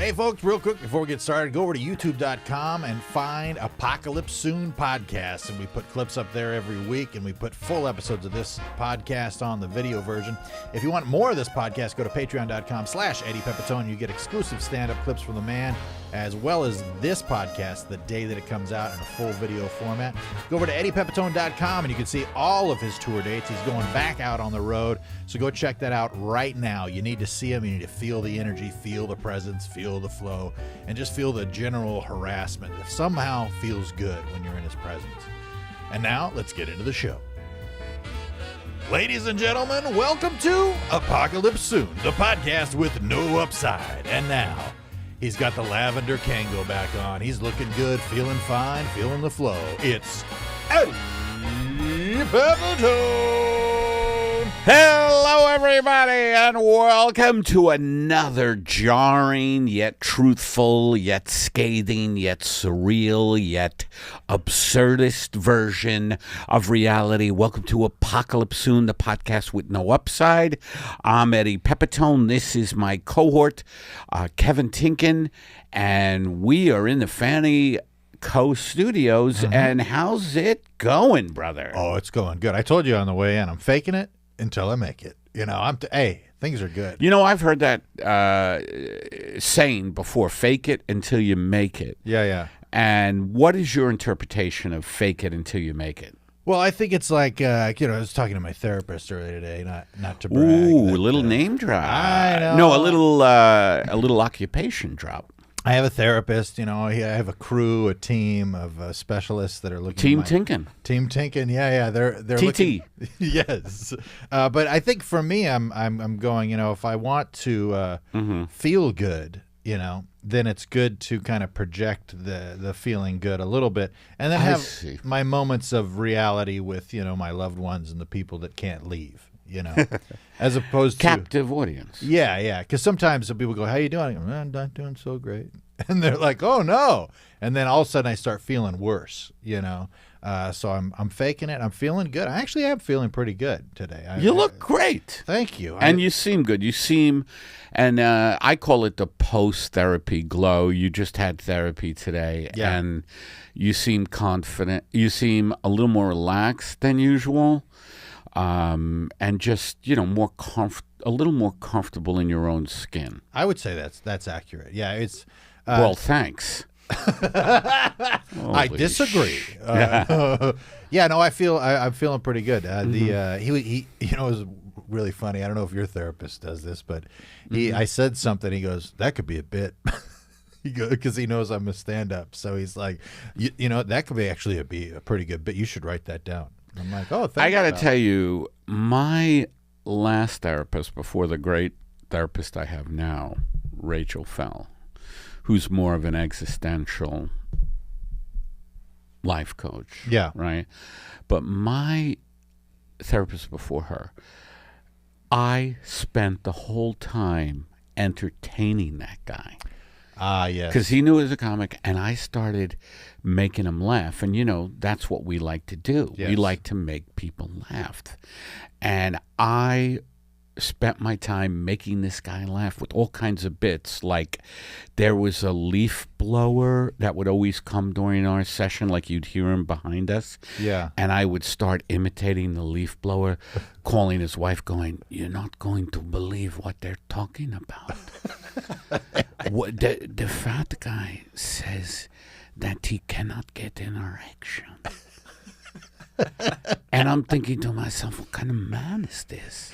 Hey, folks, real quick before we get started, go over to youtube.com and find Apocalypse Soon podcast. And we put clips up there every week, and we put full episodes of this podcast on the video version. If you want more of this podcast, go to patreon.com/Eddie Pepitone. You get exclusive stand-up clips from the man, as well as this podcast the day that it comes out in a full video format. Go over to eddiepepitone.com, and you can see all of his tour dates. He's going back out on the road, so go check that out right now. You need to see him. You need to feel the energy, feel the presence, feel the flow, and just feel the general harassment that somehow feels good when you're in his presence. And now, let's get into the show. Ladies and gentlemen, welcome to Apocalypse Soon, the podcast with no upside. And now, he's got the lavender Kango back on. He's looking good, feeling fine, feeling the flow. It's Eddie Pepitone. Hello, everybody, and welcome to another jarring, yet truthful, yet scathing, yet surreal, yet absurdist version of reality. Welcome to Apocalypse Soon, the podcast with no upside. I'm Eddie Pepitone. This is my cohort, Kevin Tinkin, and we are in the Fanny Co Studios. And how's it going, brother? Oh, it's going good. I told you on the way in, I'm faking it until I make it. You know, hey, things are good. You know, I've heard that saying before, fake it until you make it. Yeah. And what is your interpretation of fake it until you make it? Well, I think it's like, I was talking to my therapist earlier today, not to brag. Ooh, but, a little name drop. I know. No, a little occupation drop. I have a therapist, I have a crew, a team of specialists that are looking Team at Tinkin. Team Tinkin, yeah. They're TT. looking, yes. But I think for me, I'm going, if I want to feel good, then it's good to kind of project the feeling good a little bit, and then have my moments of reality with, my loved ones and the people that can't leave. As opposed to captive audience. Yeah. Because sometimes people go, "How you doing?" I go, "I'm not doing so great," and they're like, "Oh no!" And then all of a sudden I start feeling worse. So I'm faking it. I'm feeling good. I actually am feeling pretty good today. You look great. Thank you. And you seem good. You seem, and I call it the post-therapy glow. You just had therapy today, and you seem confident. You seem a little more relaxed than usual. And just, a little more comfortable in your own skin. I would say that's accurate. Yeah, it's well, thanks. I disagree. I'm feeling pretty good. He it was really funny. I don't know if your therapist does this, but I said something. He goes, "That could be a bit." Because he knows I'm a stand-up, so he's like, that could be actually be a pretty good bit. You should write that down. I'm like, oh, thanks. I got to tell you, my last therapist before the great therapist I have now, Rachel Fell, who's more of an existential life coach. Yeah. Right? But my therapist before her, I spent the whole time entertaining that guy. Yes. Because he knew he was a comic, and I started making him laugh. And, that's what we like to do. Yes. We like to make people laugh. And I spent my time making this guy laugh with all kinds of bits. Like there was a leaf blower that would always come during our session, like you'd hear him behind us. Yeah. And I would start imitating the leaf blower, calling his wife, going, "You're not going to believe what they're talking about." The fat guy says that he cannot get an erection. And I'm thinking to myself, what kind of man is this?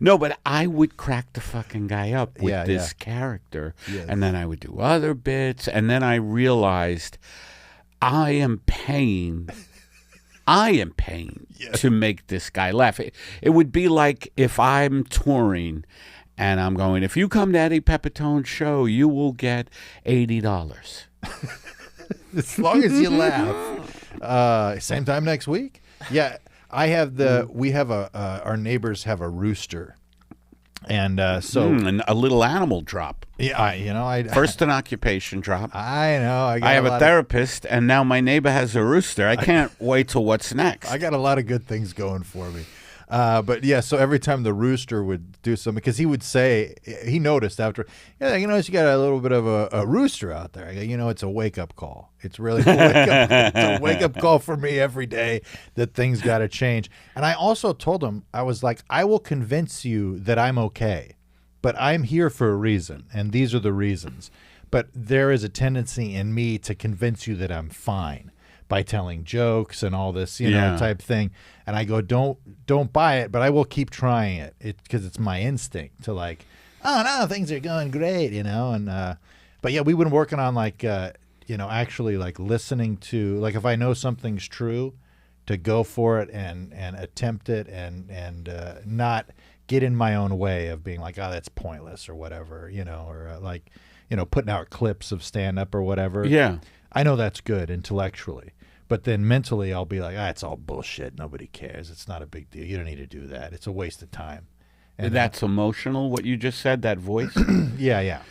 No, but I would crack the fucking guy up with this character. Yes. And then I would do other bits. And then I realized I am paying to make this guy laugh. It would be like if I'm touring and I'm going, if you come to Eddie Pepitone's show, you will get $80. As long as you laugh. Same time next week? Yeah, I have our neighbors have a rooster. And and a little animal drop. Yeah, first an occupation drop. I know. I have a therapist, and now my neighbor has a rooster. I can't wait till what's next. I got a lot of good things going for me. But yeah, so every time the rooster would do something, because he would say, he noticed after, yeah, you notice you got a little bit of a rooster out there. I go, it's a wake-up call. It's really a wake-up call for me every day that things got to change. And I also told him, I was like, I will convince you that I'm okay, but I'm here for a reason, and these are the reasons. But there is a tendency in me to convince you that I'm fine by telling jokes and all this, type thing. And I go, don't buy it, but I will keep trying it because it's my instinct to like, oh no, things are going great, And but yeah, we've been working on like, actually like listening to, like if I know something's true, to go for it and attempt it and not get in my own way of being like, oh, that's pointless or whatever, or like, putting out clips of stand up or whatever. Yeah. I know that's good intellectually, but then mentally I'll be like, it's all bullshit. Nobody cares. It's not a big deal. You don't need to do that. It's a waste of time. And that's emotional, what you just said, that voice? Yeah.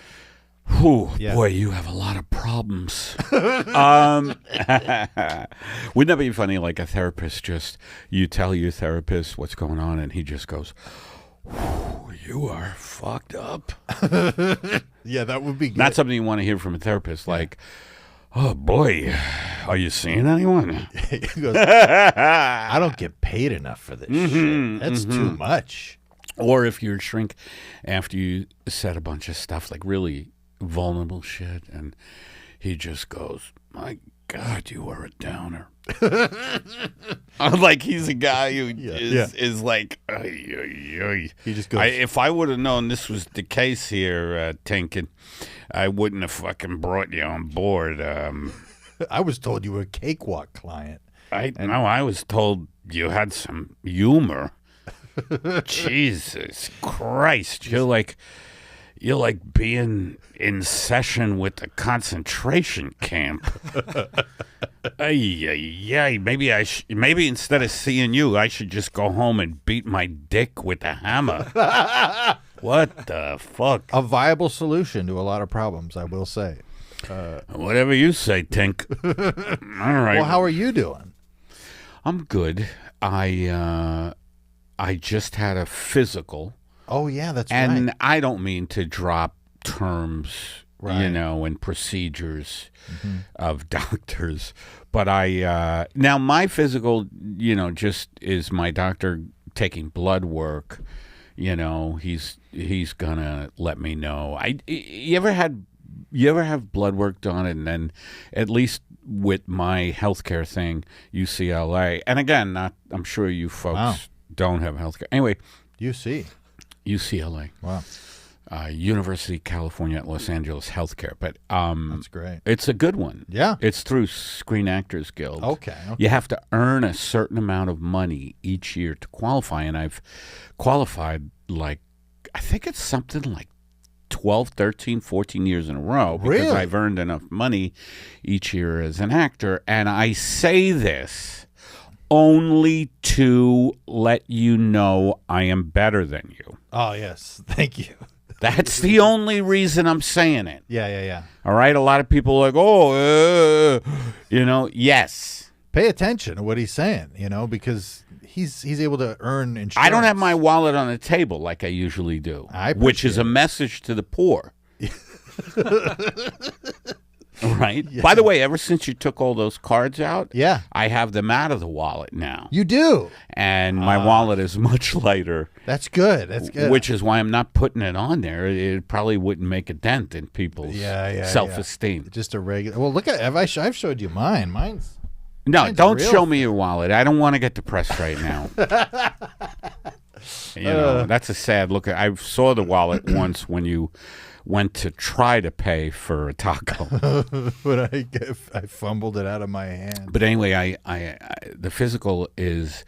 Whew, yeah. Boy, you have a lot of problems. Wouldn't that be funny, like a therapist you tell your therapist what's going on and he just goes, you are fucked up. Yeah, that would be good. Not something you want to hear from a therapist, like, oh boy, are you seeing anyone? He goes, I don't get paid enough for this shit. That's too much. Or if you're a shrink after you said a bunch of stuff, like really vulnerable shit, and he just goes, my God, you are a downer. Like he's a guy who is like, he just goes, if I would have known this was the case here, Tinkin, I wouldn't have fucking brought you on board. I was told you were a cakewalk client. I was told you had some humor. Jesus Christ, you're like being in session with the concentration camp. Maybe instead of seeing you, I should just go home and beat my dick with a hammer. What the fuck? A viable solution to a lot of problems, I will say. Whatever you say, Tink. All right. Well, how are you doing? I'm good. I just had a physical. Oh, yeah, that's right. And right. I don't mean to drop terms, right, and procedures of doctors. But now my physical, just is my doctor taking blood work. He's gonna let me know. You ever have blood work done, and then at least with my healthcare thing, UCLA, and again, I'm sure you folks don't have healthcare. Anyway, UCLA. Wow. University of California at Los Angeles Healthcare. But that's great. It's a good one. Yeah. It's through Screen Actors Guild. Okay. You have to earn a certain amount of money each year to qualify, and I've qualified I think it's something like 12, 13, 14 years in a row because Really? I've earned enough money each year as an actor. And I say this only to let you know I am better than you. Oh, yes. Thank you. That's the only reason I'm saying it. Yeah. All right? A lot of people are like, yes. Pay attention to what he's saying, because he's able to earn insurance. I don't have my wallet on the table like I usually do, which is a message to the poor. Right? Yeah. By the way, ever since you took all those cards out, I have them out of the wallet now. You do? And my wallet is much lighter. That's good. That's good. Which is why I'm not putting it on there. It probably wouldn't make a dent in people's self-esteem. Yeah. Just a regular. Well, look at I've showed you mine. Mine's don't show me your wallet. I don't want to get depressed right now. That's a sad look. I saw the wallet once when you went to try to pay for a taco. But I fumbled it out of my hand. But anyway, the physical is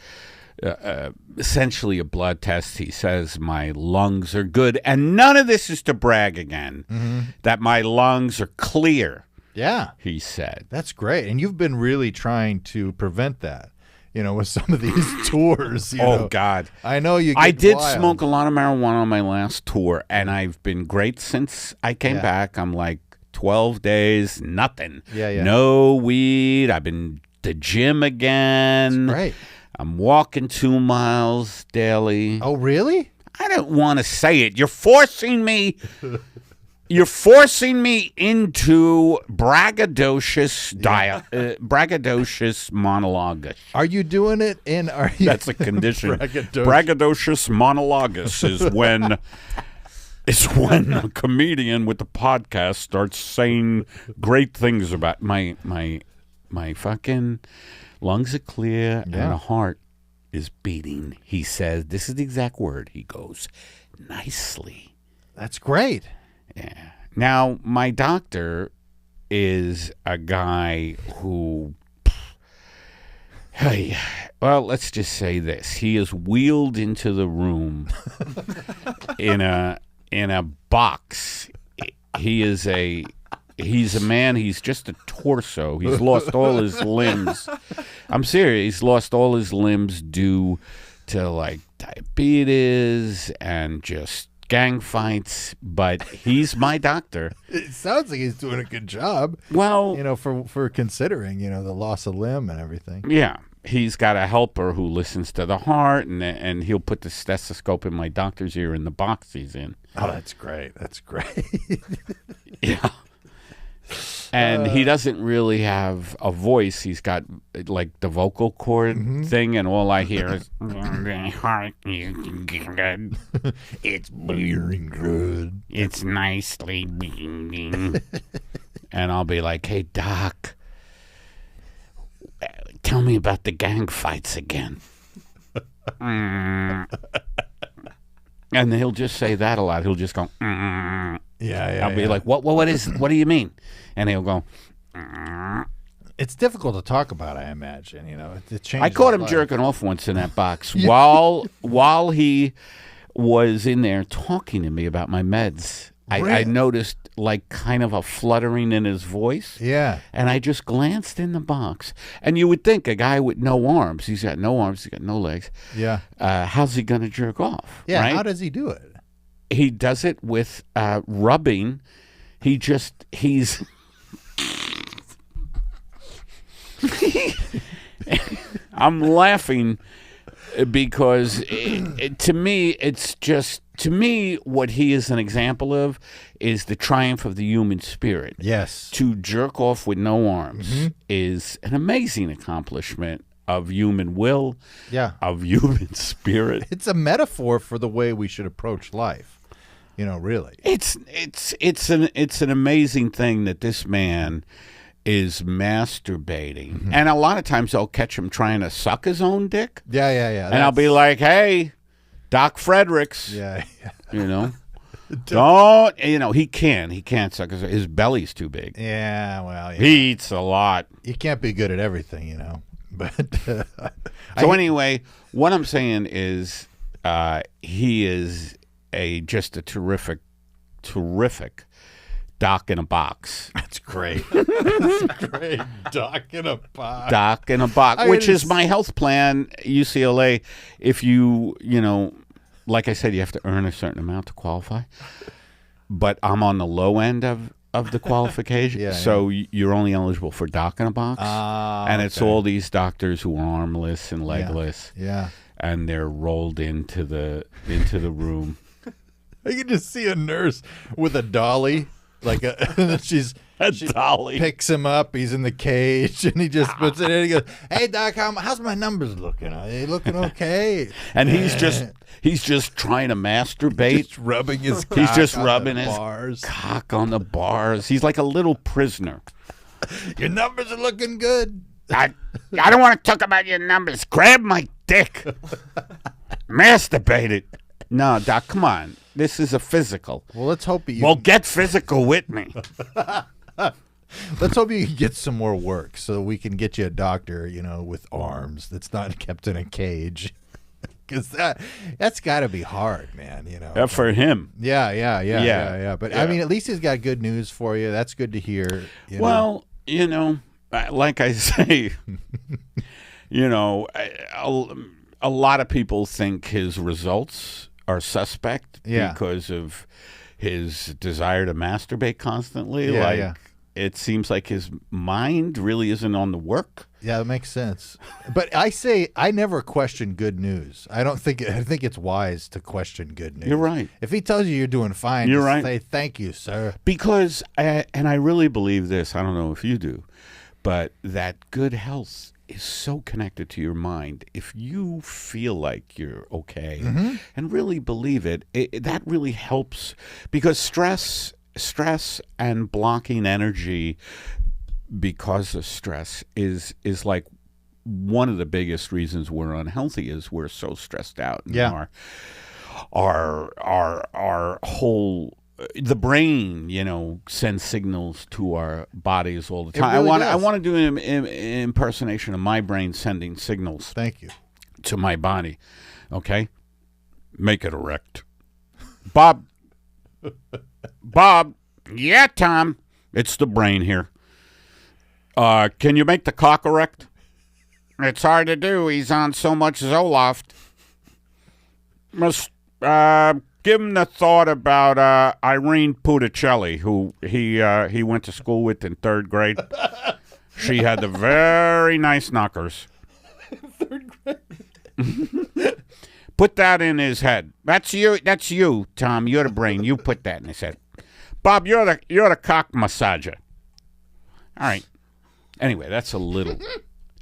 essentially a blood test. He says my lungs are good, and none of this is to brag again, that my lungs are clear. Yeah. He said. That's great. And you've been really trying to prevent that, with some of these tours. Oh, God. I know you get I did wild. smoke a lot of marijuana on my last tour, and I've been great since I came back. I'm like 12 days, nothing. Yeah. No weed. I've been to gym again. That's great. I'm walking 2 miles daily. Oh, really? I don't want to say it. You're forcing me. You're forcing me into braggadocious monologus. Are you doing it in? That's a condition. Braggadocious monologus is when a comedian with the podcast starts saying great things about my fucking lungs are clear and the heart is beating. He says, this is the exact word. He goes, nicely. That's great. Yeah. Now, my doctor is a guy who, hey, well, let's just say this. He is wheeled into the room in a box. He's a man. He's just a torso. He's lost all his limbs. I'm serious. He's lost all his limbs due to like diabetes and just gang fights, but he's my doctor. It sounds like he's doing a good job. Well, for considering, the loss of limb and everything. Yeah. He's got a helper who listens to the heart, and he'll put the stethoscope in my doctor's ear in the box he's in. Oh, that's great. That's great. Yeah. And he doesn't really have a voice. He's got like the vocal cord thing, and all I hear is it's bleeding good. It's nicely beating. And I'll be like, hey, Doc, tell me about the gang fights again. And he'll just say that a lot. He'll just go, Yeah. I'll be like, what do you mean? And he'll go, It's difficult to talk about, I imagine. It changes. I caught him life. jerking off once in that box while he was in there talking to me about my meds. Really? I noticed like kind of a fluttering in his voice. Yeah. And I just glanced in the box. And you would think a guy with no arms, he's got no arms, he's got no legs. Yeah. How's he going to jerk off? Yeah. Right? How does he do it? He does it with rubbing. He's I'm laughing because to me what he is an example of is the triumph of the human spirit. Yes. To jerk off with no arms is an amazing accomplishment of human will, of human spirit. It's a metaphor for the way we should approach life. Really. It's an amazing thing that this man is masturbating. And a lot of times I'll catch him trying to suck his own dick. Yeah. And I'll be like, hey, Doc Fredericks. Yeah. Don't, he can't suck his belly's too big. Yeah, well, he eats a lot. You can't be good at everything, But anyway, what I'm saying is he is just a terrific doc in a box. That's great. That's great. Doc in a box. Doc in a box, which is my health plan, UCLA. If you like I said, you have to earn a certain amount to qualify. But I'm on the low end of the qualification. So you're only eligible for doc in a box. And it's all these doctors who are armless and legless. Yeah. And they're rolled into the room. I can just see a nurse with a dolly, like she dolly picks him up. He's in the cage, and he just puts it in. And he goes, "Hey, Doc, how's my numbers looking? Are they looking okay?" And he's just trying to masturbate, just rubbing his. He's just rubbing his bars. Cock on the bars. He's like a little prisoner. Your numbers are looking good. I don't want to talk about your numbers. Grab my dick. Masturbate it. No, Doc, come on. This is a physical. Well, let's hope you. Well, get physical with me. Let's hope you get some more work so we can get you a doctor, with arms that's not kept in a cage. Because that's got to be hard, man. For him. Yeah. But I mean, at least he's got good news for you. That's good to hear. Well, like I say, a lot of people think his results are suspect because of his desire to masturbate constantly. it seems like his mind really isn't on the work. Yeah, that makes sense. But I never question good news. I think it's wise to question good news. You're right. If he tells you you're doing fine, You're just right. say thank you, sir. Because, and I really believe this, I don't know if you do, but that good health is so connected to your mind. If you feel like you're okay and really believe it, that really helps, because stress and blocking energy because of stress is like one of the biggest reasons we're unhealthy, is we're so stressed out. And Yeah. our whole, the brain, sends signals to our bodies all the time. really I does. want to do an impersonation of my brain sending signals Thank you. to my body. Okay? Make it erect. Bob. Yeah, Tom. It's the brain here. Can you make the cock erect? It's hard to do. He's on so much Zoloft. Must give him the thought about Irene Pudicelli, who he went to school with in 3rd grade. She had the very nice knockers. 3rd grade. Put that in his head. That's you, Tom. You're the brain. You put that in his head. Bob, you're the cock massager. All right. Anyway, that's a little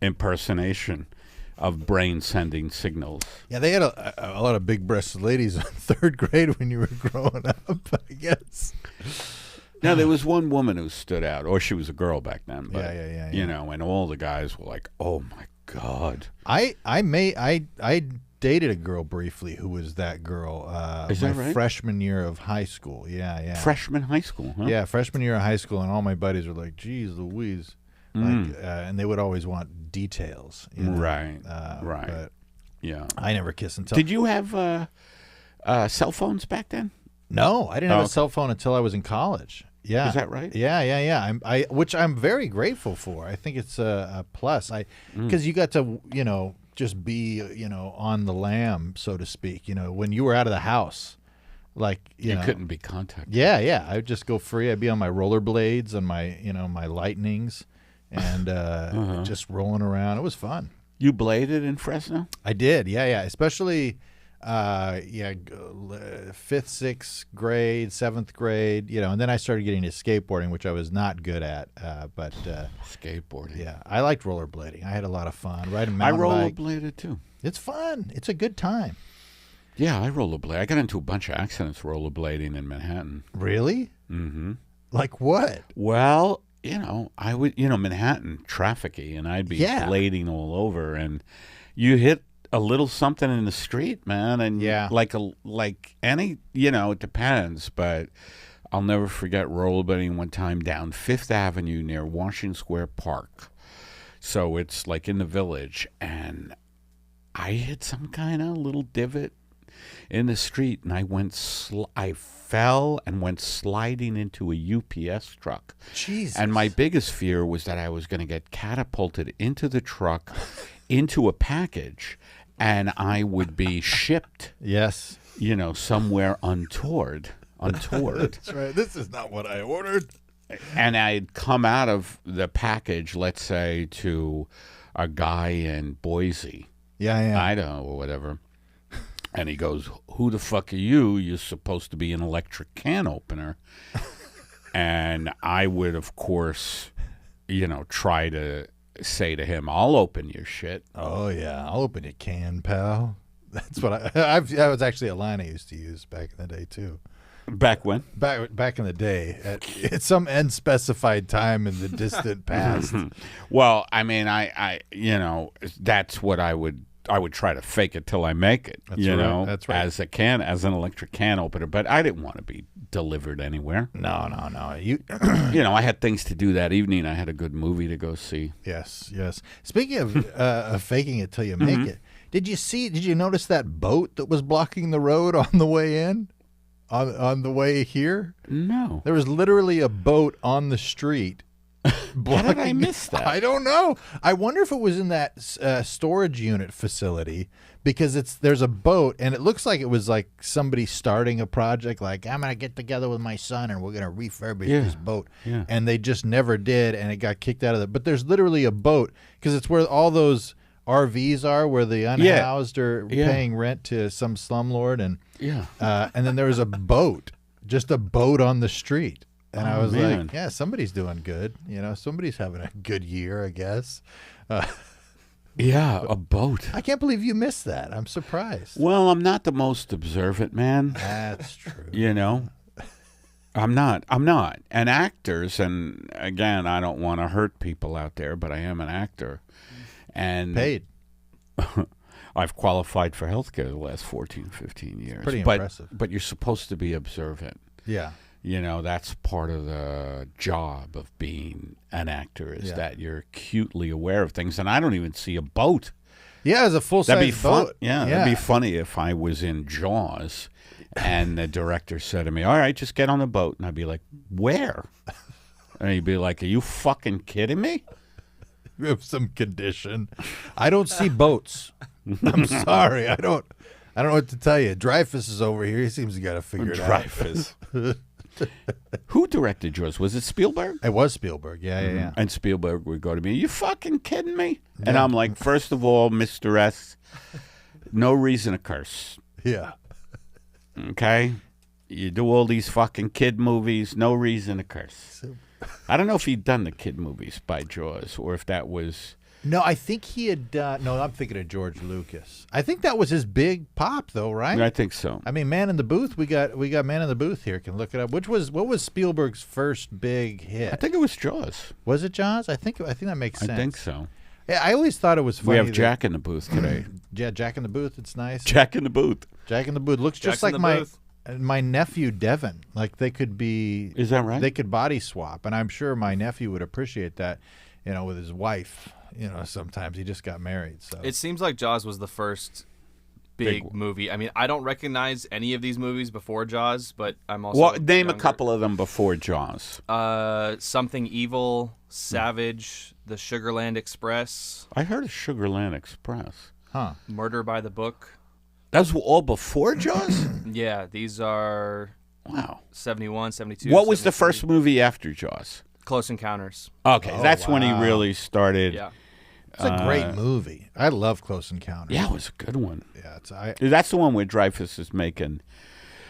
impersonation of brain sending signals. Yeah, they had a lot of big-breasted ladies in 3rd grade when you were growing up, I guess. Now, there was one woman who stood out, or she was a girl back then. But, Yeah. And all the guys were like, "Oh my God!" I dated a girl briefly who was that girl. Is my that right? freshman year of high school. Yeah. Freshman high school, huh? Yeah, freshman year of high school, and all my buddies were like, "Geez, Louise," and they would always want details. Right. But Yeah. I never kissed and tell. Did you have cell phones back then? No, I didn't have a cell phone until I was in college. Yeah, Is that right? Yeah. Which I'm very grateful for. I think it's a plus. Because you got to just be on the lam, so to speak. When you were out of the house, like you couldn't be contacted. Yeah. I would just go free. I'd be on my rollerblades, on my my lightnings, and just rolling around. It was fun. You bladed in Fresno? I did. Yeah. Especially, 5th, 6th grade, 7th grade. And then I started getting into skateboarding, which I was not good at. But Skateboarding. yeah, I liked rollerblading. I had a lot of fun riding I mountain bike. rollerbladed too. It's fun. It's a good time. Yeah, I rollerblade. I got into a bunch of accidents rollerblading in Manhattan. Really? Mm-hmm. Like what? Well, I would, Manhattan, trafficy, and I'd be blading all over, and you hit a little something in the street, man, and like any, it depends, but I'll never forget rollerblading one time down 5th Avenue near Washington Square Park. So it's like in the Village, and I hit some kind of little divot in the street, and I fell and went sliding into a UPS truck. Jesus. And my biggest fear was that I was going to get catapulted into the truck, into a package, and I would be shipped. Yes. Somewhere untoward. That's right. This is not what I ordered. And I'd come out of the package, let's say, to a guy in Boise, Idaho, or whatever. And he goes, "Who the fuck are you? You're supposed to be an electric can opener." And I would, of course, try to say to him, "I'll open your shit." Oh, yeah. I'll open your can, pal. That's what that was actually a line I used to use back in the day, too. Back when? Back in the day, at some unspecified time in the distant past. Well, I mean, I that's what I would try to fake it till I make it. That's right. As an electric can opener, but I didn't want to be delivered anywhere. No. You, I had things to do that evening. I had a good movie to go see. Yes. Speaking of faking it till you make it, did you notice that boat that was blocking the road on the way in? On the way here? No. There was literally a boat on the street How did I miss that? I don't know. I wonder if it was in that storage unit facility, because there's a boat, and it looks like it was like somebody starting a project, like, I'm going to get together with my son and we're going to refurbish this boat. Yeah. And they just never did, and it got kicked out of it. But there's literally a boat, because it's where all those RVs are, where the unhoused are paying rent to some slumlord. And and then there was a boat, just a boat on the street. And I was like, yeah, somebody's doing good. You know, somebody's having a good year, I guess. Yeah, a boat. I can't believe you missed that. I'm surprised. Well, I'm not the most observant man. That's true. You know, I'm not. And actors, and again, I don't want to hurt people out there, but I am an actor. And paid. I've qualified for healthcare the last 14, 15 years. Pretty impressive. But you're supposed to be observant. Yeah. You know, that's part of the job of being an actor, is that you're acutely aware of things. And I don't even see a boat. Yeah, it's a full-size boat. Yeah, that'd be funny if I was in Jaws and the director said to me, all right, just get on the boat. And I'd be like, where? And he'd be like, are you fucking kidding me? You have some condition. I don't see boats. I'm sorry. I don't know what to tell you. Dreyfuss is over here. He seems to got to figure it out. Dreyfuss. Who directed Jaws? Was it Spielberg? It was Spielberg. Yeah. And Spielberg would go to me, are you fucking kidding me? And I'm like, first of all, Mr. S, no reason to curse. Yeah. Okay? You do all these fucking kid movies, no reason to curse. I don't know if he'd done the kid movies by Jaws, or if that was... No, I think he had done... No, I'm thinking of George Lucas. I think that was his big pop, though, right? I think so. I mean, Man in the Booth. We got Man in the Booth here. Can look it up. What was Spielberg's first big hit? I think it was Jaws. Was it Jaws? I think that makes sense. I think so. Yeah, I always thought it was funny. We have Jack in the Booth today. Yeah, Jack in the Booth. It's nice. Jack in the Booth. Jack in the Booth looks just like my nephew Devin. Like they could be. Is that right? They could body swap, and I'm sure my nephew would appreciate that. You know, with his wife. You know, sometimes he just got married. So it seems like Jaws was the first big movie. I mean, I don't recognize any of these movies before Jaws, but I'm also name younger. a couple of them before Jaws. Something Evil, Savage, The Sugarland Express. I heard of Sugarland Express. Huh? Murder by the Book. That was all before Jaws? Yeah, these are 71, 72. What was the first movie after Jaws? Close Encounters. Okay, that's when he really started. Yeah. It's a great movie. I love Close Encounters. Yeah, it was a good one. Yeah, that's the one where Dreyfuss is making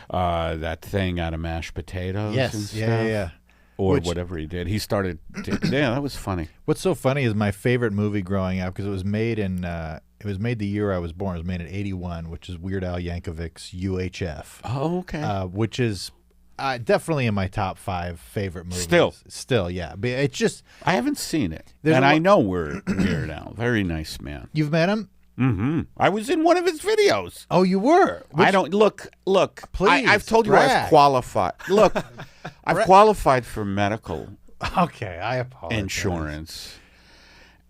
that thing out of mashed potatoes. Yes, and stuff, yeah. Or whatever he did. He started. Yeah, that was funny. What's so funny is my favorite movie growing up, because it was made in. It was made the year I was born. It was made in '81, which is Weird Al Yankovic's UHF. Oh, okay. Which is definitely in my top 5 favorite movies. Still, yeah. But it's just I haven't seen it, and I know Weird Al. Very nice man. You've met him? Mm-hmm. I was in one of his videos. Oh, you were? I don't look. Please, I've told you I was qualified. Look, I've qualified for medical. Okay, I apologize. Insurance.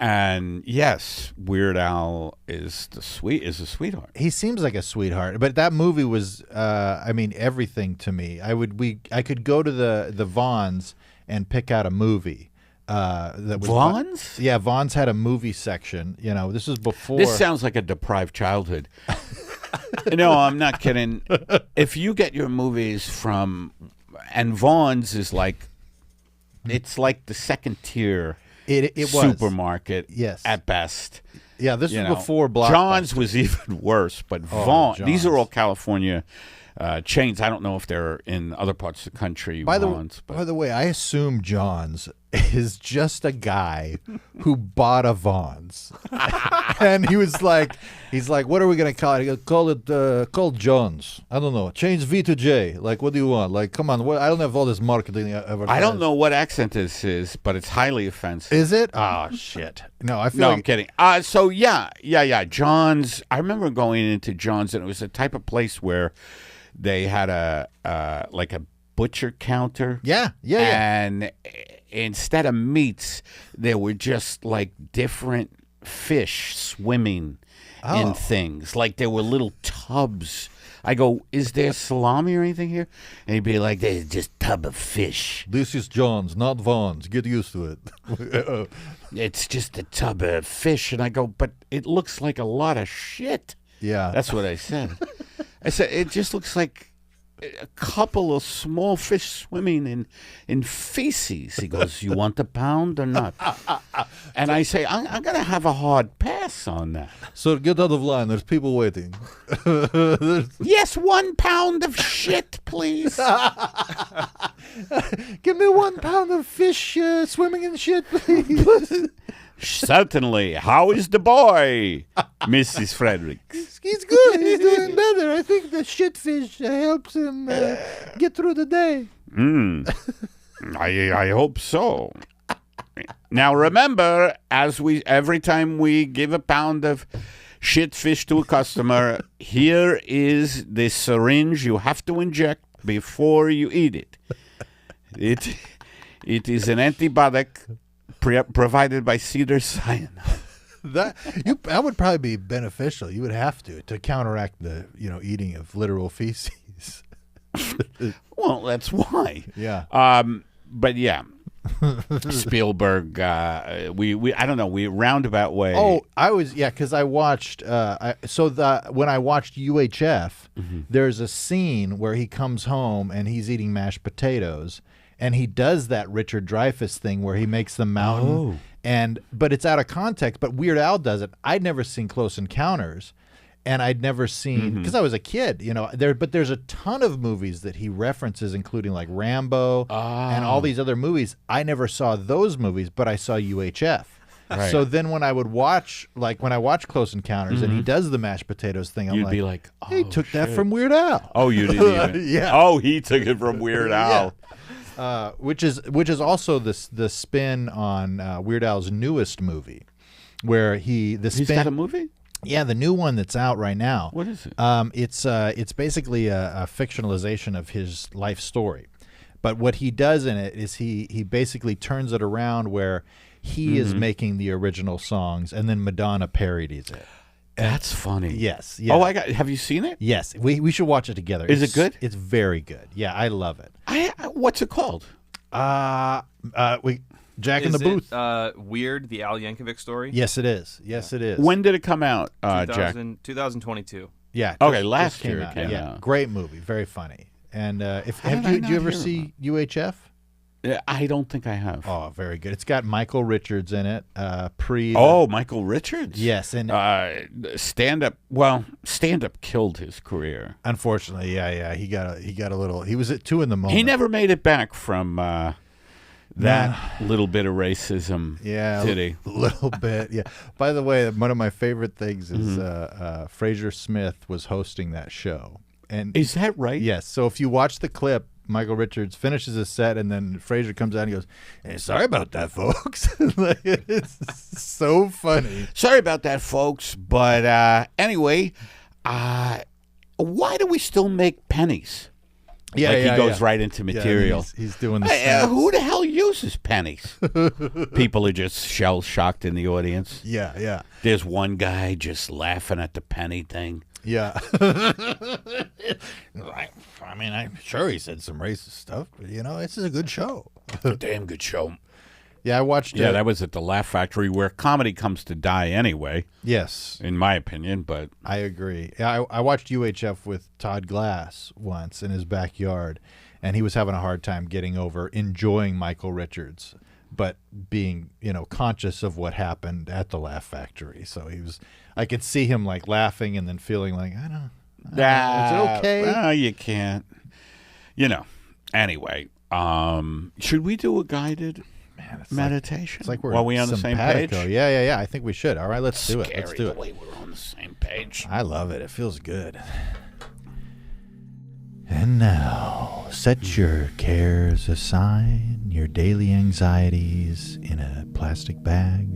And yes, Weird Al is a sweetheart. He seems like a sweetheart, but that movie was, everything to me. I could go to the Vons and pick out a movie. That was Vons? Yeah, Vons had a movie section. You know, this was before. This sounds like a deprived childhood. No, I'm not kidding. If you get your movies from, and Vons is like, it's like the second tier. It was supermarket, yes, at best. Yeah, this was before Blockbuster. John's was even worse, but Vons. These are all California chains. I don't know if they're in other parts of the country. By the way, I assume John's is just a guy who bought a Vons, and he's like, what are we gonna call it? He goes, call John's. I don't know. Change V to J. Like, what do you want? Like, come on. I don't have all this marketing. I don't know what accent this is, but it's highly offensive. Is it? Oh shit. No, I feel. No, I'm kidding. So yeah. John's. I remember going into John's, and it was a type of place where they had a like a butcher counter. Yeah. And instead of meats, there were just like different fish swimming in things. Like there were little tubs I go, is there salami or anything here? And he'd be like, there's just a tub of fish. This is John's, not Vaughn's. Get used to it. It's just a tub of fish. And I go, but it looks like a lot of shit. Yeah. That's what I said. I said, it just looks like a couple of small fish swimming in feces. He goes, you want the pound or not? And I say, I'm going to have a hard pass on that. So get out of line. There's people waiting. Yes, 1 pound of shit, please. Give me 1 pound of fish swimming in shit, please. Certainly. How is the boy, Mrs. Fredericks? He's good. He's doing better. I think the shitfish helps him get through the day. I hope so. Now remember, every time we give a pound of shit fish to a customer, here is the syringe you have to inject before you eat it. It is an antibiotic provided by Cedar Sinai. That would probably be beneficial. You would have to counteract the eating of literal feces. Well, that's why. Yeah. But yeah, Spielberg. We I don't know. We roundabout way. Oh, because I watched. When I watched UHF, there's a scene where he comes home and he's eating mashed potatoes. And he does that Richard Dreyfuss thing where he makes the mountain, but it's out of context. But Weird Al does it. I'd never seen Close Encounters, and I'd never seen because I was a kid, But there's a ton of movies that he references, including like Rambo and all these other movies. I never saw those movies, but I saw UHF. Right. So then when I would watch, when I watch Close Encounters and he does the mashed potatoes thing, You'd be like, oh, he took that from Weird Al. Oh, you didn't even. Yeah. Oh, he took it from Weird Al. Yeah. Which is also the spin on Weird Al's newest movie, where he's got a movie. Yeah, the new one that's out right now. What is it? It's basically a fictionalization of his life story, but what he does in it is he basically turns it around where he is making the original songs and then Madonna parodies it. That's funny. Yes. Yeah. Oh, have you seen it? Yes. We should watch it together. Is it good? It's very good. Yeah, I love it. What's it called? Jack in the Booth. Weird, the Al Yankovic story? Yes, it is. Yes, it is. When did it come out, Jack? 2022. Yeah. Okay, last year it came out. Great movie. Very funny. And did you ever see UHF? I don't think I have. Oh, very good. It's got Michael Richards in it. Michael Richards? Yes. And stand-up. Well, stand-up killed his career. Unfortunately, yeah. He got a little. He was at 2 in the moment. He never made it back from that little bit of racism. Yeah, did he? A little bit. Yeah. By the way, one of my favorite things is Fraser Smith was hosting that show. And is that right? Yes. So if you watch the clip, Michael Richards finishes his set, and then Fraser comes out and he goes, "Hey, sorry about that, folks." It's so funny. Sorry about that, folks. But anyway, why do we still make pennies? Yeah, he goes right into material. Yeah, he's doing the who the hell uses pennies? People are just shell-shocked in the audience. Yeah. There's one guy just laughing at the penny thing. Yeah. I mean, I'm sure he said some racist stuff, but this is a good show. A damn good show. Yeah, I watched. Yeah, that was at the Laugh Factory, where comedy comes to die anyway. Yes, in my opinion, but I agree. Yeah, I watched UHF with Todd Glass once in his backyard, and he was having a hard time getting over enjoying Michael Richards, but being conscious of what happened at the Laugh Factory. So I could see him laughing and then feeling like, I don't know, is it okay? Well, you can't. Anyway, should we do a guided meditation? It's like we're While we on the same page? Yeah. I think we should. All right, let's do it. Let's do it. The way we're on the same page. I love it. It feels good. And now, set your cares aside, your daily anxieties in a plastic bag,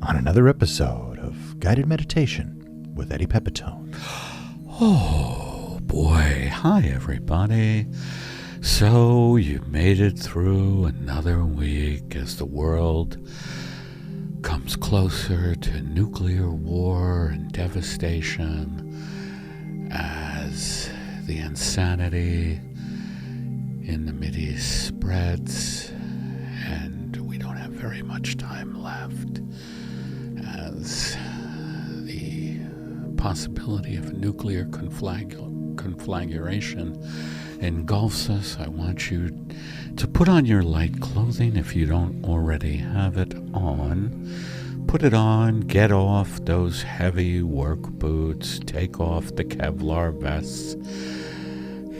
on another episode of Guided Meditation with Eddie Pepitone. Oh, boy. Hi, everybody. So, you made it through another week as the world comes closer to nuclear war and devastation, as as the insanity in the Mideast spreads, and we don't have very much time left, as the possibility of a nuclear conflagration engulfs us, I want you to put on your light clothing if you don't already have it on. Put it on, get off those heavy work boots, take off the Kevlar vests,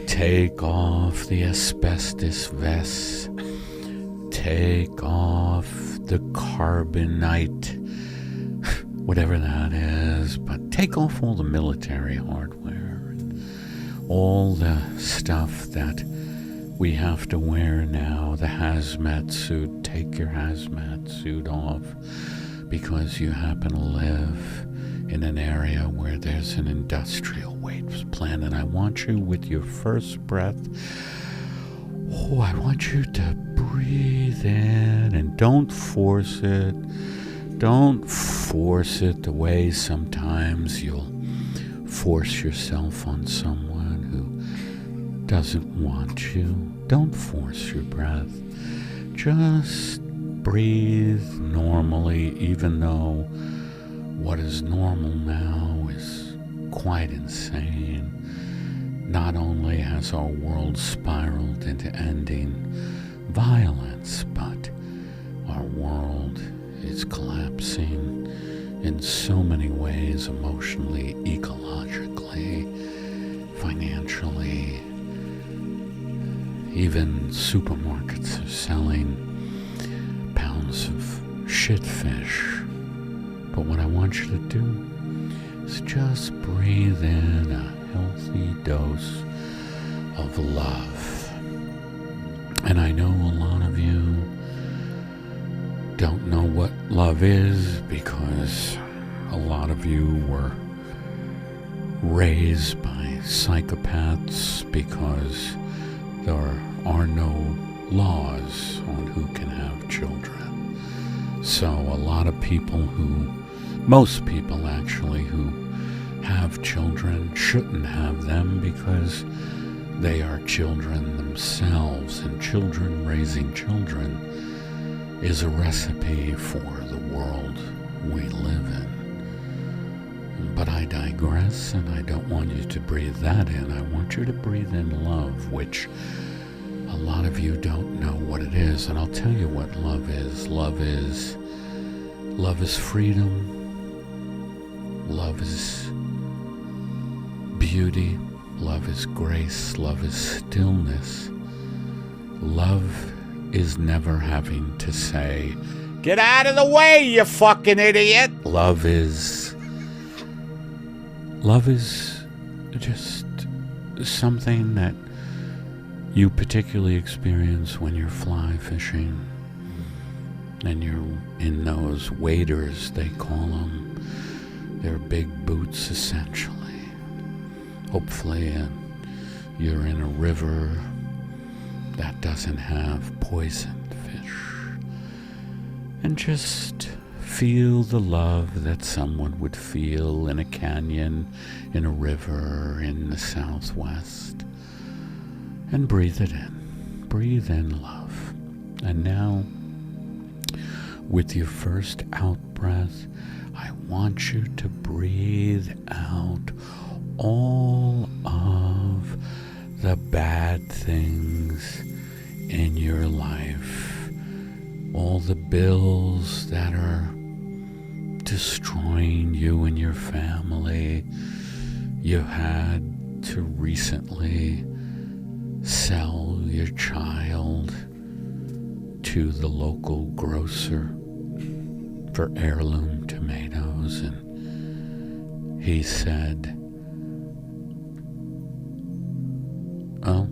take off the asbestos vests, take off the carbonite, whatever that is, but take off all the military hardware and all the stuff that we have to wear now, the hazmat suit. Take your hazmat suit off because you happen to live in an area where there's an industrial waste plant, and I want you with your first breath, I want you to breathe in, and don't force it. Don't force it the way sometimes you'll force yourself on someone who doesn't want you. Don't force your breath. Just breathe normally, even though what is normal now is quite insane. Not only has our world spiraled into ending violence, but our world is collapsing in so many ways, emotionally, ecologically, financially. Even supermarkets are selling pounds of shit fish. But what I want you to do is just breathe in a healthy dose of love. And I know a lot of you don't know what love is because a lot of you were raised by psychopaths, because there are no laws on who can have children. So a lot of people most people actually who have children shouldn't have them because they are children themselves, and children raising children is a recipe for the world we live in. But I digress, and I don't want you to breathe that in. I want you to breathe in love, which a lot of you don't know what it is, and I'll tell you what love is. Love is freedom. Love is beauty. Love is grace. Love is stillness. Love is never having to say, "Get out of the way, you fucking idiot." Love is just something that you particularly experience when you're fly fishing and you're in those waders, they call them. They're big boots, essentially. Hopefully you're in a river that doesn't have poisoned fish. And just feel the love that someone would feel in a canyon, in a river, in the Southwest. And breathe it in. Breathe in love. And now, with your first out breath, I want you to breathe out all of the bad things in your life, all the bills that are destroying you and your family. You had to recently sell your child to the local grocer for heirloom tomatoes, and he said, oh,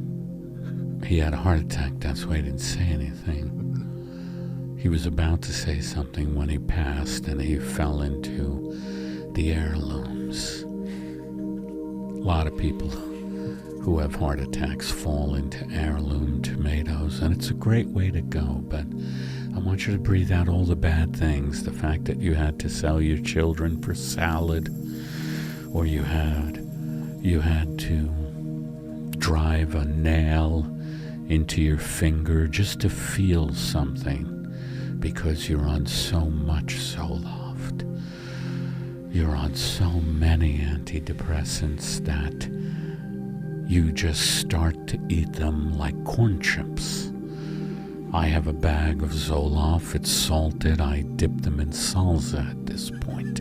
he had a heart attack, that's why he didn't say anything. He was about to say something when he passed, and he fell into the heirlooms. A lot of people who have heart attacks fall into heirloom tomatoes, and it's a great way to go, but I want you to breathe out all the bad things. The fact that you had to sell your children for salad, or you had to drive a nail into your finger just to feel something because you're on so much Zoloft. You're on so many antidepressants that you just start to eat them like corn chips. I have a bag of Zoloft. It's salted. I dip them in salsa at this point.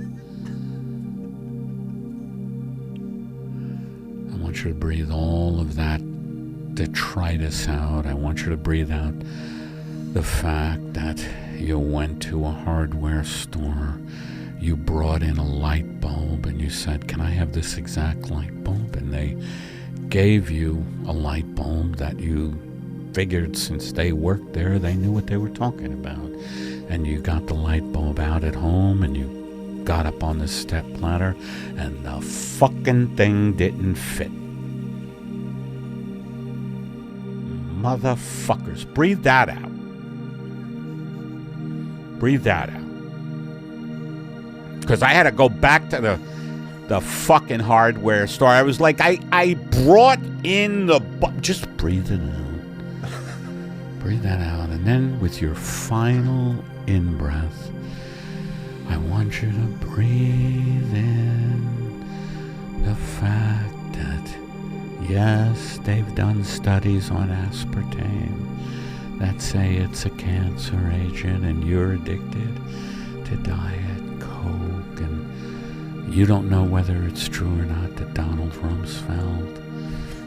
I want you to breathe all of that detritus out. I want you to breathe out the fact that you went to a hardware store, you brought in a light bulb, and you said, "Can I have this exact light bulb?" And they gave you a light bulb that you figured, since they worked there, they knew what they were talking about. And you got the light bulb out at home, and you got up on the step ladder, and the fucking thing didn't fit. Motherfuckers. Breathe that out. Breathe that out. Because I had to go back to the fucking hardware store. I was like, I brought in the... Just breathe it out. Breathe that out. And then with your final in-breath, I want you to breathe in the fact that, yes, they've done studies on aspartame that say it's a cancer agent and you're addicted to Diet Coke, and you don't know whether it's true or not that Donald Rumsfeld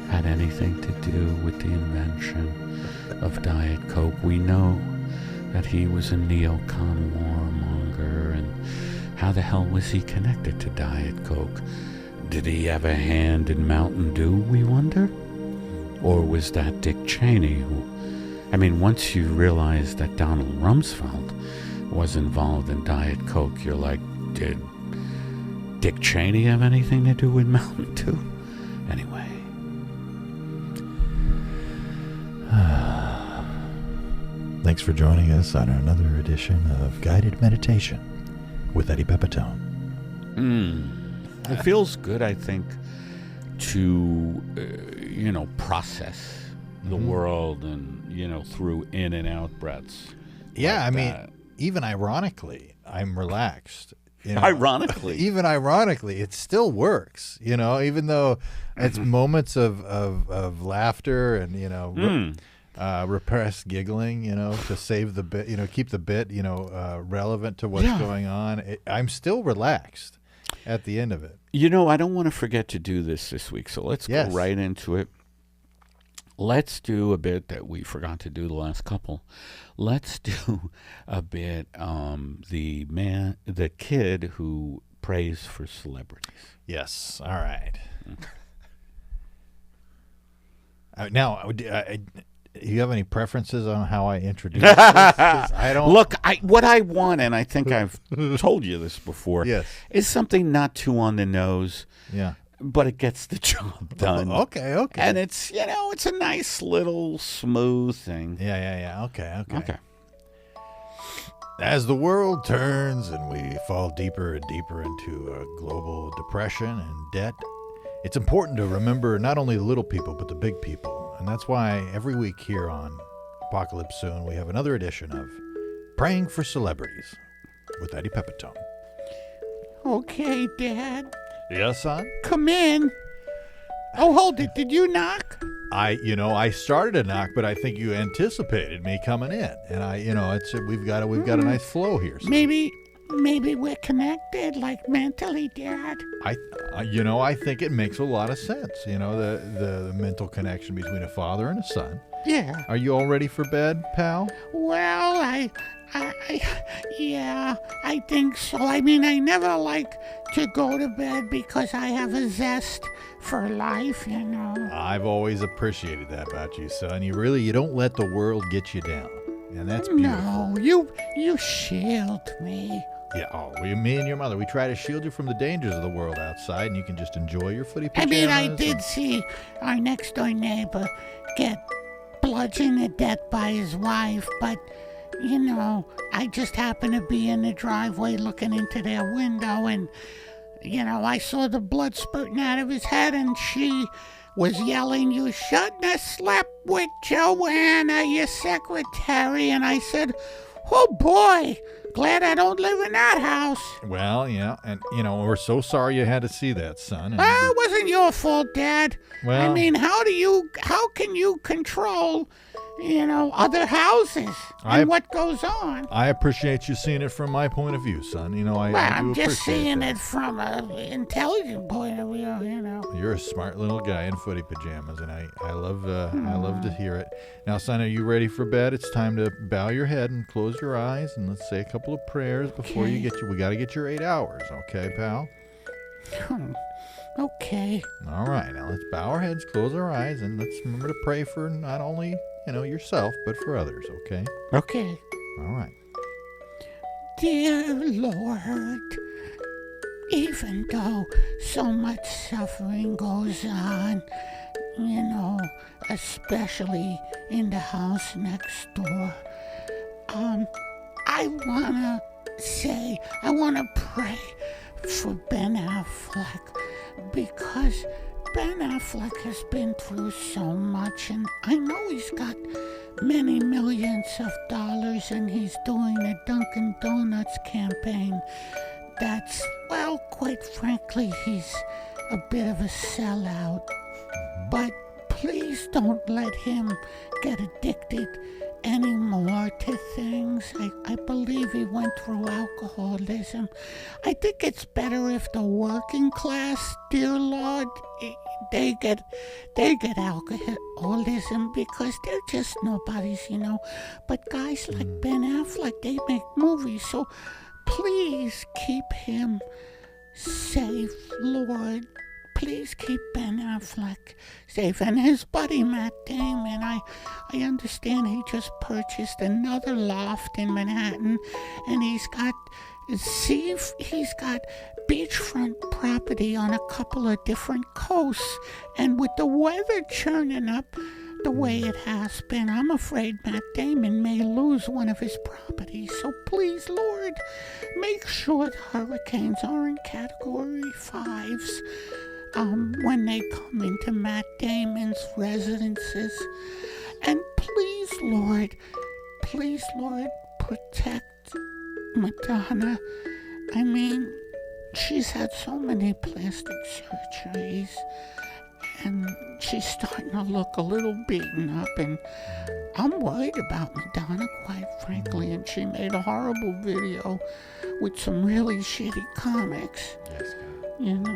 had anything to do with the invention of Diet Coke. We know that he was a neocon warmonger, and how the hell was he connected to Diet Coke? Did he have a hand in Mountain Dew, we wonder? Or was that Dick Cheney who... I mean, once you realize that Donald Rumsfeld was involved in Diet Coke, you're like, did Dick Cheney have anything to do with Mountain Dew? Anyway. Thanks for joining us on another edition of Guided Meditation with Eddie Pepitone. It feels good, I think, to, process the world and, through in and out breaths. Yeah, like I mean, that. even ironically, I'm relaxed. Ironically. Even ironically, it still works, even though it's moments of laughter and, repressed giggling, to save the bit, keep the bit, relevant to what's going on. I'm still relaxed at the end of it. I don't want to forget to do this week, so let's go right into it. Let's do a bit that we forgot to do the last couple. Let's do a bit, the kid who prays for celebrities. Yes. All right. Now, you have any preferences on how I introduce this? 'Cause I don't. Look, what I want, and I think I've told you this before, is something not too on the nose. Yeah. But it gets the job done. Okay. And it's, it's a nice little smooth thing. Yeah. Okay. As the world turns and we fall deeper and deeper into a global depression and debt, it's important to remember not only the little people, but the big people. And that's why every week here on Apocalypse Soon, we have another edition of Praying for Celebrities with Eddie Pepitone. Okay, Dad. Yes, son? Come in. Oh, hold it. Did you knock? I started to knock, but I think you anticipated me coming in. And we've got a nice flow here. So. Maybe we're connected, like mentally, Dad. I think it makes a lot of sense. The mental connection between a father and a son. Yeah. Are you all ready for bed, pal? Well, I think so. I mean, I never like to go to bed because I have a zest for life, I've always appreciated that about you, son. You don't let the world get you down. And that's beautiful. No, you shield me. Yeah, me and your mother, we try to shield you from the dangers of the world outside, and you can just enjoy your footy pajamas. I mean, I did see our next-door neighbor get bludgeoned to death by his wife, but, I just happened to be in the driveway looking into their window, and, I saw the blood spurting out of his head, and she was yelling, "You shouldn't have slept with Joanna, your secretary." And I said, "Oh boy, glad I don't live in that house." Well, yeah, and we're so sorry you had to see that, son. And It wasn't your fault, Dad. Well, I mean, how can you control, other houses and what goes on? I appreciate you seeing it from my point of view, son. I do I'm just appreciate seeing that. it from an intelligent point of view, You're a smart little guy in footy pajamas, and I love to hear it. Now, son, are you ready for bed? It's time to bow your head and close your eyes, and let's say a couple of prayers before we got to get your 8 hours, okay, pal? Okay. All right, now let's bow our heads, close our eyes, and let's remember to pray for not only yourself, but for others, okay? Okay. All right. Dear Lord, even though so much suffering goes on, especially in the house next door, I want to pray for Ben Affleck, because Ben Affleck has been through so much, and I know he's got many millions of dollars, and he's doing a Dunkin' Donuts campaign that's, well, quite frankly, he's a bit of a sellout. But please don't let him get addicted anymore to things. I believe he went through alcoholism. I think it's better if the working class, dear Lord, they get alcoholism because they're just nobodies, But guys like Ben Affleck, they make movies, so please keep him safe, Lord. Please keep Ben Affleck safe. And his buddy Matt Damon, I understand he just purchased another loft in Manhattan, and he's got beachfront property on a couple of different coasts. And with the weather churning up the way it has been, I'm afraid Matt Damon may lose one of his properties. So please, Lord, make sure the hurricanes are in Category 5s. When they come into Matt Damon's residences. And please, Lord, protect Madonna. I mean, she's had so many plastic surgeries, and she's starting to look a little beaten up, and I'm worried about Madonna, quite frankly, and she made a horrible video with some really shitty comics. Yes, God. And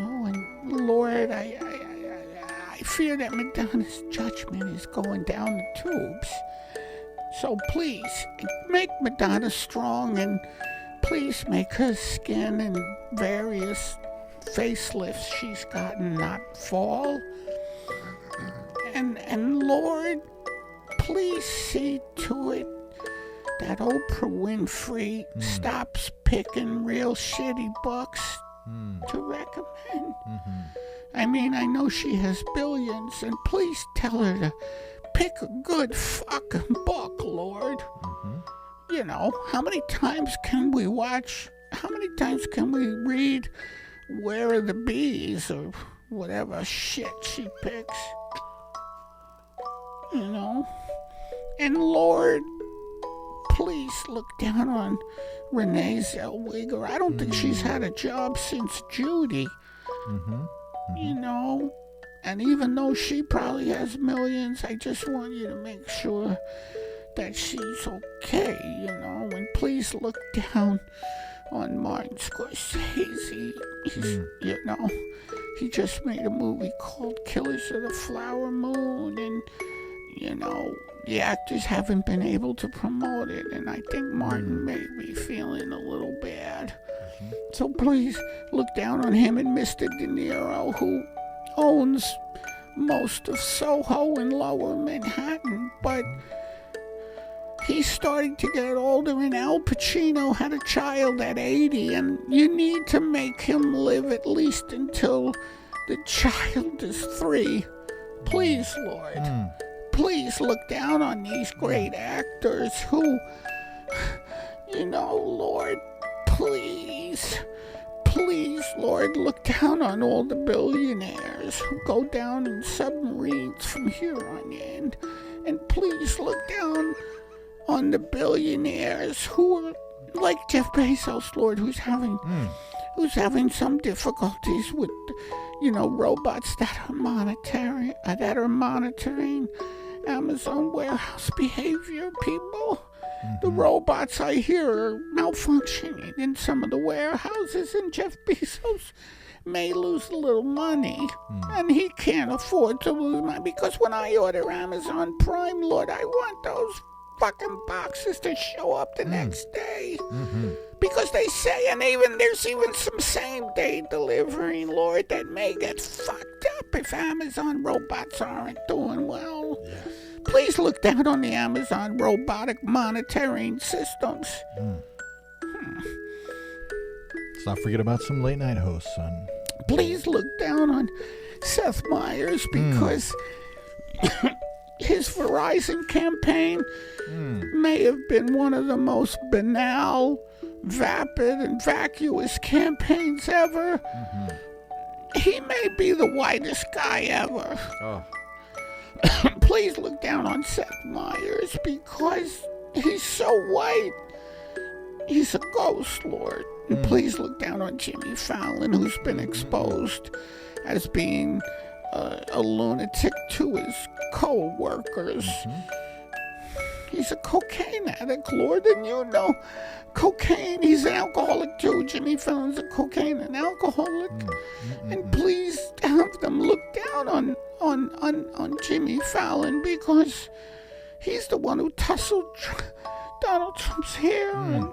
Lord, I fear that Madonna's judgment is going down the tubes. So please, make Madonna strong, and please make her skin and various facelifts she's gotten not fall. And Lord, please see to it that Oprah Winfrey stops picking real shitty books to recommend. I mean, I know she has billions, and please tell her to pick a good fucking book, Lord. How many times can we read Where Are the Bees, or whatever shit she picks? And Lord, please look down on Renee Zellweger. I don't think she's had a job since Judy. And even though she probably has millions, I just want you to make sure that she's okay, and please look down on Martin Scorsese. He just made a movie called Killers of the Flower Moon, and the actors haven't been able to promote it, and I think Martin may be feeling a little bad. So please look down on him and Mr. De Niro, who owns most of Soho and Lower Manhattan, but he's starting to get older, and Al Pacino had a child at 80, and you need to make him live at least until the child is 3. Please, Lord. Please look down on these great actors who, Lord, please please, Lord, look down on all the billionaires who go down in submarines from here on in. And please look down on the billionaires who are like Jeff Bezos, Lord, who's having some difficulties with, robots that are monitoring Amazon warehouse behavior, people. The robots, I hear, are malfunctioning in some of the warehouses, and Jeff Bezos may lose a little money, and he can't afford to lose money, because when I order Amazon Prime, Lord, I want those fucking boxes to show up the next day. Because they say, and there's even some same-day delivery, Lord, that may get fucked up if Amazon robots aren't doing well. Yes. Please look down on the Amazon robotic monitoring systems. Let's not forget about some late night hosts, son. Please look down on Seth Meyers, because his Verizon campaign may have been one of the most banal, vapid, and vacuous campaigns ever. He may be the whitest guy ever. Oh. Please look down on Seth Meyers, because he's so white. He's a ghost, Lord. And please look down on Jimmy Fallon, who's been exposed as being a lunatic to his co-workers. He's a cocaine addict, Lord, and cocaine. He's an alcoholic too. Jimmy Fallon's a cocaine and alcoholic. And please have them look down on Jimmy Fallon, because he's the one who tussled Donald Trump's hair, and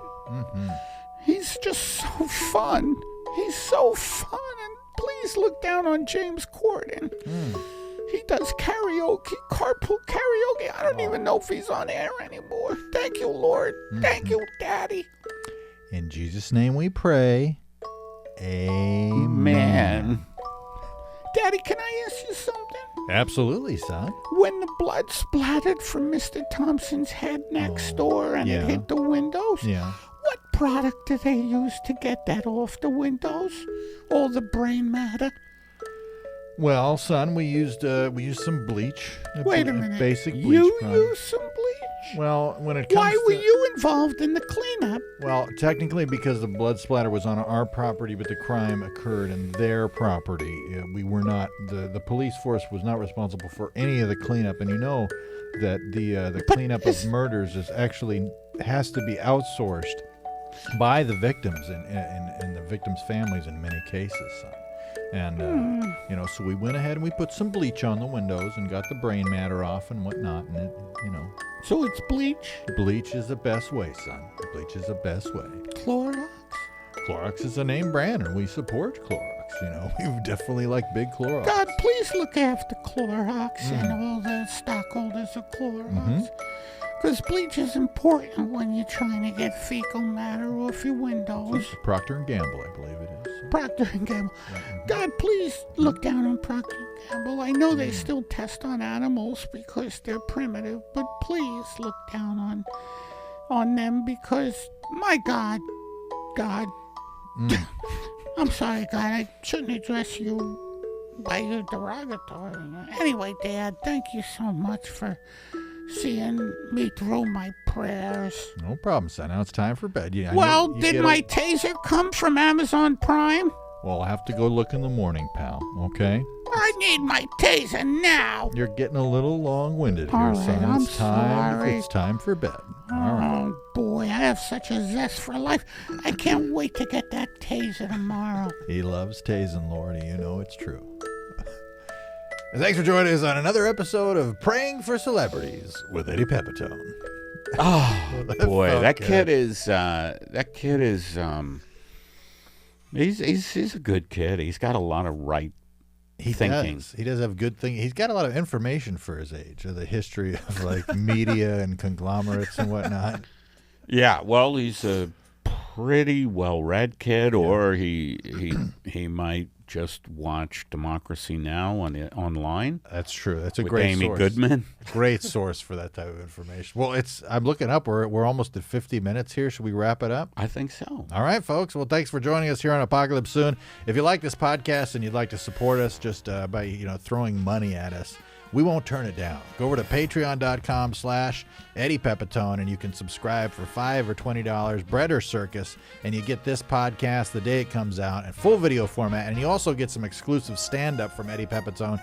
he's just so fun. He's so fun. And please look down on James Corden. He does karaoke, carpool karaoke. I don't even know if he's on air anymore. Thank you, Lord. Thank you, Daddy. In Jesus' name we pray. Amen. Daddy, can I ask you something? Absolutely, son. When the blood splattered from Mr. Thompson's head next door and it hit the windows, what product did they use to get that off the windows? All the brain matter? Well, son, we used some bleach. Wait a minute. Basic bleach. You used some bleach? Well, when it comes Why were you involved in the cleanup? Well, technically because the blood splatter was on our property, but the crime occurred in their property. We were not, the police force was not responsible for any of the cleanup. And you know that the cleanup of murders has to be outsourced by the victims and the victims' families in many cases, son. And, so we went ahead and we put some bleach on the windows and got the brain matter off and whatnot. And, So it's bleach? Bleach is the best way, son. Bleach is the best way. Clorox? Clorox is a name brand, and we support Clorox. We definitely like big Clorox. God, please look after Clorox and all the stockholders of Clorox. Because bleach is important when you're trying to get fecal matter off your windows. Procter & Gamble, I believe it is. Procter & Gamble. God, please look down on Procter & Gamble. I know they still test on animals because they're primitive, but please look down on them, because, my God, I'm sorry, God, I shouldn't address you by your derogatory. Anyway, Dad, thank you so much for seeing me through my prayers. No problem, son. Now it's time for bed. Did my taser come from Amazon Prime? Well, I'll have to go look in the morning, pal, okay? I need my taser now. You're getting a little long-winded All here, right, son. I'm Sorry. sorry. It's time for bed. All right. Oh, boy, I have such a zest for life. I can't wait to get that taser tomorrow. He loves tasing, Lordy. You know it's true. And thanks for joining us on another episode of Praying for Celebrities with Eddie Pepitone. Oh, Boy, that kid is he's a good kid. He's got a lot of right thinking. He does have good thinking. He's got a lot of information for his age, of the history of media and conglomerates and whatnot. Yeah, well, he's a pretty well-read kid, or he might just watch Democracy Now! Online. That's true. That's a with great Amy source. Goodman. Great source for that type of information. Well, I'm looking up. We're almost at 50 minutes here. Should we wrap it up? I think so. All right, folks. Well, thanks for joining us here on Apocalypse Soon. If you like this podcast and you'd like to support us just by throwing money at us, we won't turn it down. Go over to patreon.com/Eddie Pepitone, and you can subscribe for $5 or $20, bread or circus, and you get this podcast the day it comes out in full video format, and you also get some exclusive stand-up from Eddie Pepitone.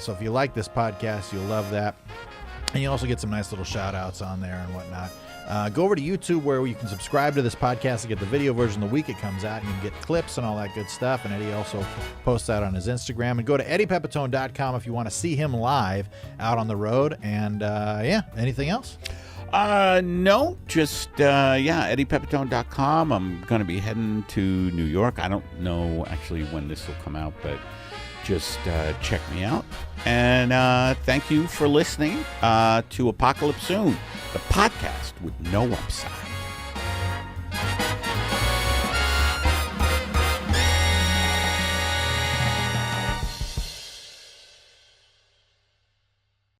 So if you like this podcast, you'll love that. And you also get some nice little shout-outs on there and whatnot. Go over to YouTube where you can subscribe to this podcast and get the video version the week it comes out, and you can get clips and all that good stuff. And Eddie also posts that on his Instagram. And go to eddiepepitone.com if you want to see him live out on the road. And anything else? No, just eddiepepitone.com. I'm going to be heading to New York. I don't know actually when this will come out, but just check me out. And thank you for listening to Apocalypse Soon, the podcast with no upside.